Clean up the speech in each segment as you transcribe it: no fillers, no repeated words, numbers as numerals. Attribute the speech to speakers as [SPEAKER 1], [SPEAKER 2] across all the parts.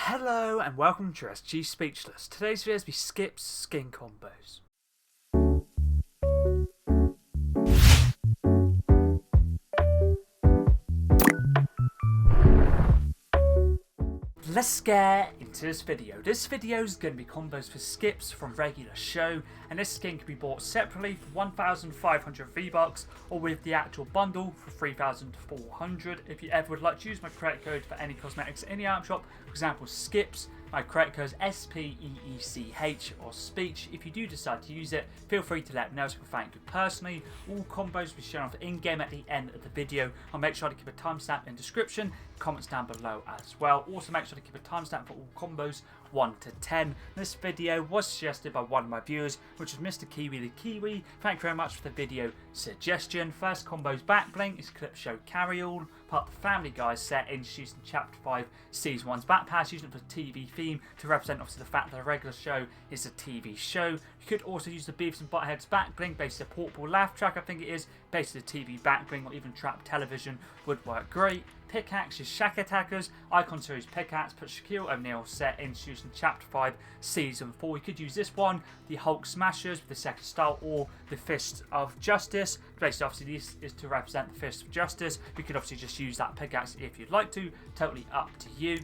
[SPEAKER 1] Hello and welcome to SG Speechless. Today's video is the SKIPS skin combos. Let's get into this video. This video is going to be combos for SKIPS from regular show, and this skin can be bought separately for 1,500 V-Bucks or with the actual bundle for 3,400. If you ever would like to use my credit code for any cosmetics in the item shop, for example SKIPS, my credit code is SPEECH or speech. If you do decide to use it, feel free to let me know so I can thank you personally. All combos will be shown off in-game at the end of the video. I'll make sure to keep a timestamp in the description, comments down below as well. Also make sure to keep a timestamp for all combos 1 to 10. This video was suggested by one of my viewers, which is Mr. Kiwi the Kiwi. Thank you very much for the video suggestion. First combo's backbling is Clip Show Carry All, part of the Family Guy set introduced in Chapter 5 Season 1's Back Pass, using it for the TV theme to represent obviously the fact that a regular show is a TV show. You could also use the Beavis and Butthead's backbling, based on a portable laugh track I think it is, based on the TV backbling, or even trap television would work great. Pickaxe is Shack Attackers, Icon Series Pickaxe, put Shaquille O'Neal set introduced in Chapter 5 Season 4. You could use this one, the Hulk Smashers with the second style, or the Fist of Justice. Basically obviously this is to represent the Fist of Justice. You could obviously just use that pickaxe if you'd like to, totally up to you.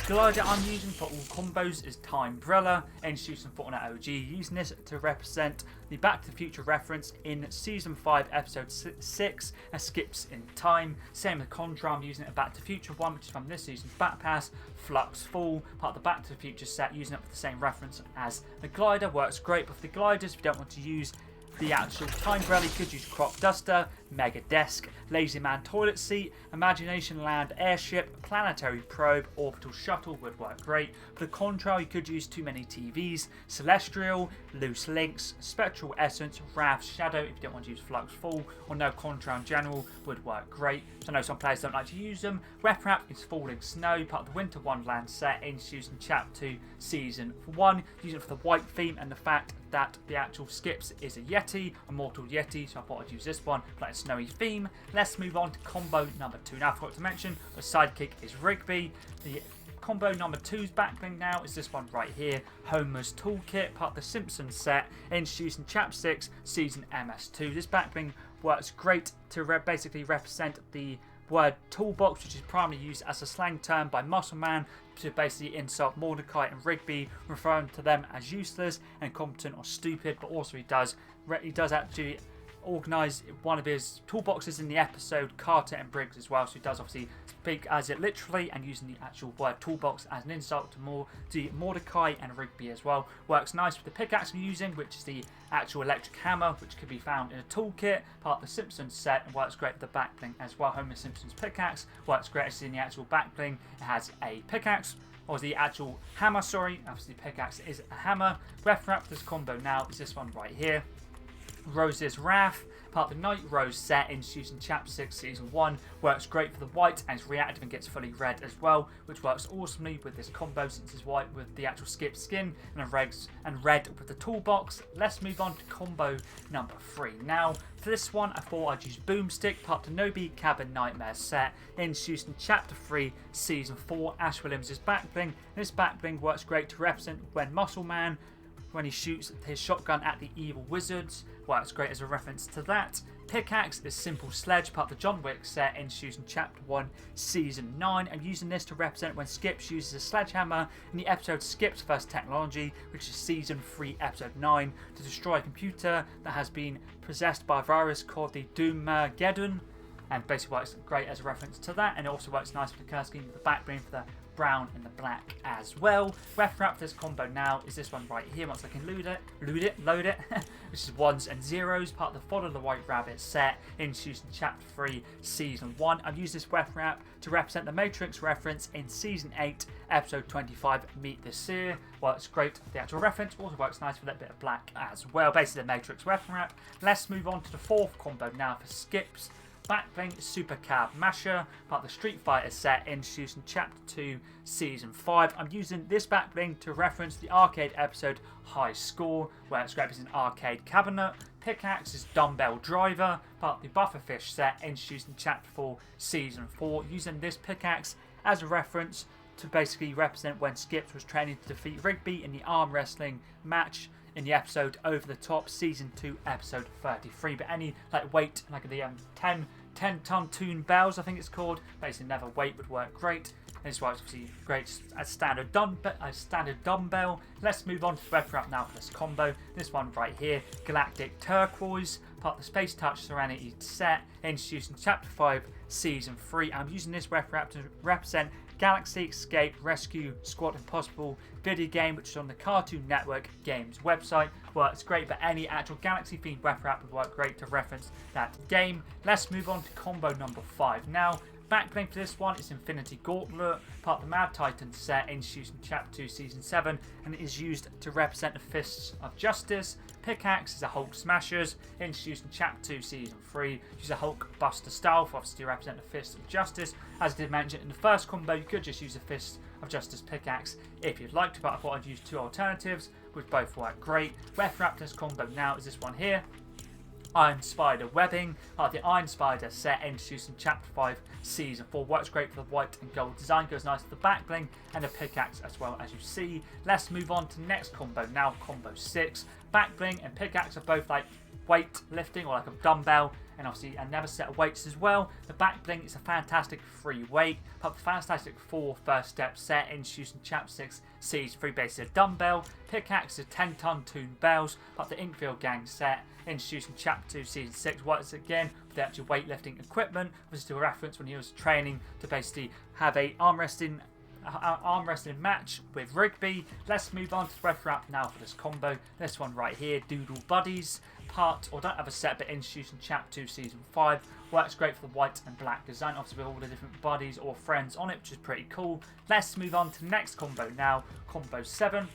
[SPEAKER 1] Glider I'm using for all combos is Timebrella, introduced in Fortnite OG, using this to represent the Back to the Future reference in Season 5 Episode 6 as Skips in Time. Same with Contrail, I'm using it a Back to the Future one, which is from this season's Back Pass, Flux Fall, part of the Back to the Future set, using it with the same reference as the glider. Works great, but for the gliders, if you don't want to use the actual Timebrella, you could use Crop Duster, Mega Desk, Lazy Man Toilet Seat, Imagination Land Airship, Planetary Probe, Orbital Shuttle would work great. For the Contrail, you could use Too Many TVs, Celestial, Loose Links, Spectral Essence, Wrath's Shadow if you don't want to use Flux Fall, or no Contrail in general would work great. So I know some players don't like to use them. Wrap is Falling Snow, part of the Winter Wonderland set, introduced in Chapter 2 Season 1, using it for the white theme and the fact that the actual Skips is a Yeti, a Mortal Yeti, so I thought I'd use this one for that snowy theme. Let's move on to combo number 2. Now I forgot to mention, the sidekick is Rigby. The combo number 2's backbling now is this one right here, Homer's Toolkit, part of the Simpsons set, introduced in Chapter 6 Season MS2. This backbling works great to basically represent the word toolbox, which is primarily used as a slang term by Muscle Man to basically insult Mordecai and Rigby, referring to them as useless, incompetent or stupid. But also he does actually organise one of his toolboxes in the episode, Carter and Briggs as well, so he does obviously speak as it literally and using the actual word toolbox as an insult to Mordecai and Rigby as well. Works nice with the pickaxe I'm using, which is the actual electric hammer, which can be found in a toolkit, part of the Simpsons set, and works great with the backbling as well. Homer Simpson's pickaxe works great as in the actual backbling. It has a pickaxe, or the actual hammer, sorry, obviously pickaxe is a hammer. Ref wrap this combo now is this one right here, Rose's Wrath, part of the Night Rose set, introduced in Chapter 6 Season 1. Works great for the white and is reactive and gets fully red as well, which works awesomely with this combo since it's white with the actual Skip skin and red with the toolbox. Let's move on to combo number 3. Now for this one I thought I'd use Boomstick, part of the Nobi Cabin Nightmare set, introduced in Chapter 3 Season 4. Ash Williams' backbling. This backbling works great to represent when Muscle Man, when he shoots his shotgun at the evil wizards, works great as a reference to that. Pickaxe is Simple Sledge, part of the John Wick set, introduced in Chapter 1 Season 9. I'm using this to represent when Skips uses a sledgehammer in the episode Skips vs Technology, which is Season 3 Episode 9, to destroy a computer that has been possessed by a virus called the Doomgeddon, and basically works great as a reference to that. And it also works nice with the curse scheme with the backbling for the brown and the black as well. Ref wrap this combo now is this one right here, once I can load it which is 1s and 0s, part of the Follow the White Rabbit set, introduced in Chapter 3 Season 1. I've used this ref wrap to represent the Matrix reference in Season 8 Episode 25 Meet the Seer. Works great with the actual reference, also works nice with that bit of black as well, basically the Matrix ref wrap. Let's move on to the 4th combo now for Skips. Backbling Super Cab Masher, part of the Street Fighter set, introduced in Chapter 2 Season 5. I'm using this backbling to reference the arcade episode High Score, where it's great as an arcade cabinet. Pickaxe is Dumbbell Driver, part of the Bufferfish set, introduced in Chapter 4 Season 4. Using this pickaxe as a reference to basically represent when Skips was training to defeat Rigby in the arm wrestling match in the episode Over the Top, Season 2, Episode 33. But any like weight, like the 10-ton tune bells, I think it's called, basically never weight would work great. And this is why it's obviously great as standard dumbbell. Let's move on to the web wrap now for this combo. This one right here, Galactic Turquoise, part of the Space Touch Serenity set, introduced in Chapter 5, Season 3. I'm using this web wrap to represent Galaxy Escape Rescue Squad Impossible video game, which is on the Cartoon Network Games website. Works great, but any actual Galaxy themed web wrap would work great to reference that game. Let's move on to combo number 5 now. Backbling for this one is Infinity Gauntlet, part of the Mad Titan set, introduced in Chapter 2, Season 7, and it is used to represent the Fists of Justice. Pickaxe is a Hulk Smashers, introduced in Chapter 2, Season 3, use a Hulk Buster style for obviously to represent the Fists of Justice. As I did mention in the first combo, you could just use a Fist of Justice pickaxe if you'd like to, but I thought I'd use two alternatives, which both work great. Weapon wrap this combo now is this one here. Iron Spider webbing, the Iron Spider set, introduced in Chapter 5, Season 4. Works great for the white and gold design, goes nice with the back bling and the pickaxe as well, as you see. Let's move on to the next combo now, combo 6. Back bling and pickaxe are both like weight lifting or like a dumbbell, and obviously another set of weights as well. The back bling is a fantastic free weight, but the Fantastic 4 first step set, introduced in Chapter 6, Season 3, basically a dumbbell. Pickaxe is 10-ton tune bells, but the Inkfield Gang set, introduced in Chapter 2, Season 6, works again for the actual weightlifting equipment, which is to a reference when he was training to basically have a arm wrestling match with Rigby. Let's move on to the web wrap now for this combo. This one right here, Doodle Buddies, part, or don't have a set, but introduced in Chapter 2, Season 5. Works great for the white and black design, obviously with all the different buddies or friends on it, which is pretty cool. Let's move on to the next combo now, combo 7.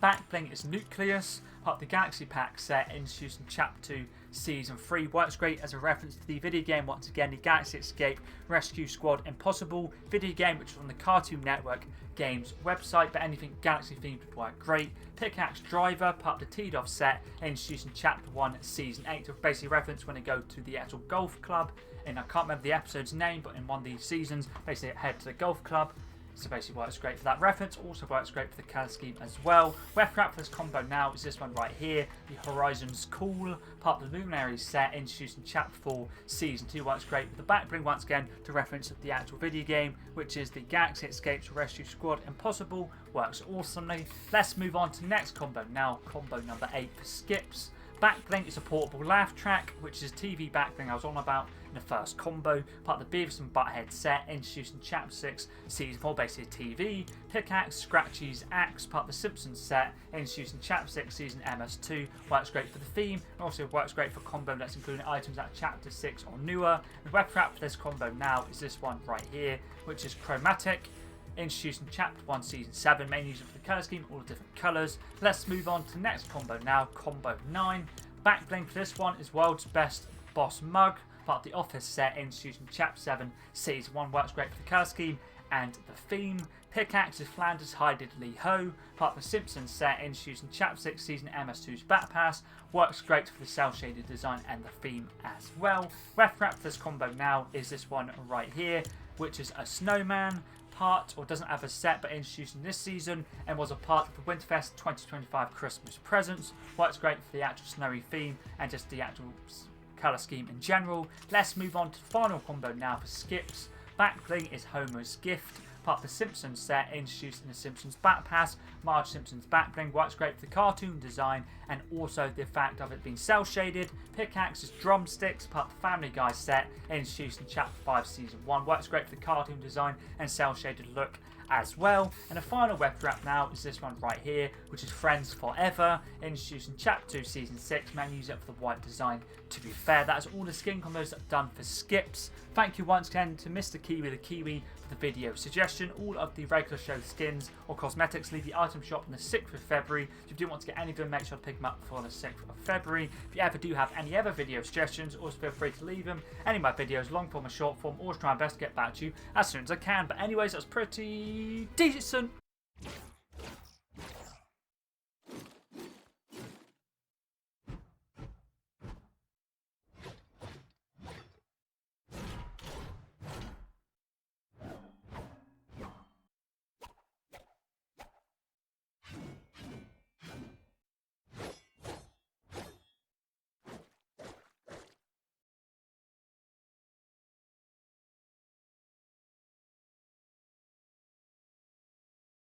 [SPEAKER 1] Backbling is Nucleus, part of the Galaxy Pack set, introduced in Chapter 2, Season 3. Works great as a reference to the video game, once again, the Galaxy Escape Rescue Squad Impossible video game, which is on the Cartoon Network Games website, but anything Galaxy themed would work great. Pickaxe Driver, part of the Teed Off set, introduced in Chapter 1, Season 8, to basically reference when they go to the actual golf club, and I can't remember the episode's name, but in one of these seasons, basically head to the golf club. So basically works great for that reference, also works great for the colour scheme as well. Weapon wrap for this combo now is this one right here, the Horizons Cool, part of the Luminaries set, introduced in Chapter 4, Season 2. Works great with the back bling once again to reference the actual video game, which is the Galaxy Escapes Rescue Squad Impossible. Works awesomely. Let's move on to the next combo now, combo number 8 for Skips. Backbling is a portable laugh track, which is TV backbling I was on about in the first combo, part of the Beavis and Butthead set, introduced in Chapter 6, Season 4, basically TV. Pickaxe, Scratchy's Axe, part of the Simpsons set, introduced in Chapter 6, Season MS2. Works great for the theme, and also works great for combo that's including items at Chapter 6 or newer. The web wrap for this combo now is this one right here, which is Chromatic, introduced in Chapter 1, Season 7, main user for the colour scheme, all the different colours. Let's move on to the next combo now, combo 9. Backbling for this one is World's Best Boss Mug, part of the Office set, introduced in Chapter 7, Season 1. Works great for the colour scheme and the theme. Pickaxe is Flanders High Diddly Ho, part of the Simpsons set, introduced in Chapter 6, Season MS2's Bat Pass. Works great for the cel-shaded design and the theme as well. Weapon wrap for this combo now is this one right here, which is a snowman, part, or doesn't have a set, but introduced in this season and was a part of the Winterfest 2025 Christmas presents. Works great for the actual snowy theme and just the actual colour scheme in general. Let's move on to the final combo now for Skips. Backbling is Homer's Gift, part of the Simpsons set, introduced in the Simpsons Bat Pass. Marge Simpson's backbling works great for the cartoon design and also the fact of it being cel shaded. Pickaxe is Drumsticks, part of the Family Guy set, introduced in Chapter 5, Season 1. Works great for the cartoon design and cel shaded look as well. And the final web wrap now is this one right here, which is Friends Forever, introduced in Chapter 2, Season 6. Man, use it for the white design. To be fair, that is all the skin combos that I've done for Skips. Thank you once again to Mr. Kiwi the Kiwi for the video suggestion. All of the regular show skins or cosmetics leave the item shop on the 6th of February. If you do want to get any of them, make sure to pick them up before the 6th of February. If you ever do have any other video suggestions, also feel free to leave them. Any of my videos, long form or short form, always try my best to get back to you as soon as I can. But anyways, that's pretty decent.